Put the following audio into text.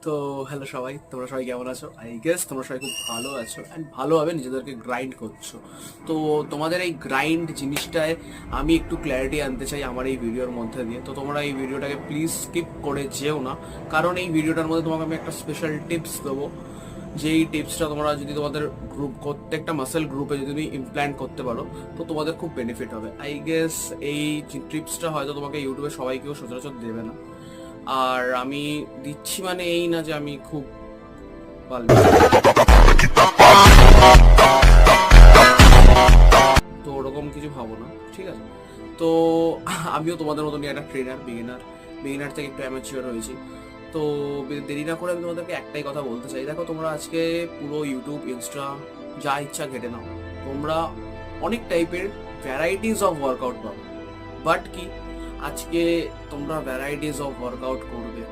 তো হ্যালো সবাই, তোমরা সবাই কেমন আছো? আই গেস তোমরা সবাই খুব ভালো আছো অ্যান্ড ভালোভাবে নিজেদেরকে গ্রাইন্ড করছো। তো তোমাদের এই গ্রাইন্ড জিনিসটায় আমি একটু ক্ল্যারিটি আনতে চাই আমার এই ভিডিওর মধ্যে দিয়ে। তো তোমরা এই ভিডিওটাকে প্লিজ স্কিপ করে যেও না, কারণ এই ভিডিওটার মধ্যে তোমাকে আমি একটা স্পেশাল টিপস দেবো। যেই টিপসটা তোমরা যদি তোমাদের প্রত্যেকটা মাসেল গ্রুপে যদি তুমি ইমপ্ল্যান্ট করতে পারো তো তোমাদের খুব বেনিফিট হবে। আই গেস এই টিপসটা হয়তো তোমাকে ইউটিউবে সবাই কেউ সচরাচর দেবে না, আর আমি দিচ্ছি মানে এই না যে আমি খুব ভালো, তো ওরকম কিছু ভাবো না, ঠিক আছে? তো আমিও তোমাদের মতনই একটা ট্রেনার, বিগিনার থেকে একটু অ্যামেচিওর হয়েছি। তো দেরি না করে আমি তোমাদেরকে একটাই কথা বলতে চাই। দেখো, তোমরা আজকে পুরো ইউটিউব, ইনস্টা যা ইচ্ছা ঘেটে নাও, তোমরা অনেক টাইপের ভ্যারাইটিস অফ ওয়ার্কআউট পাবে। বাট কি, আজকে তোমরা ভ্যারাইটিস অফ ওয়ার্কআউট করবে,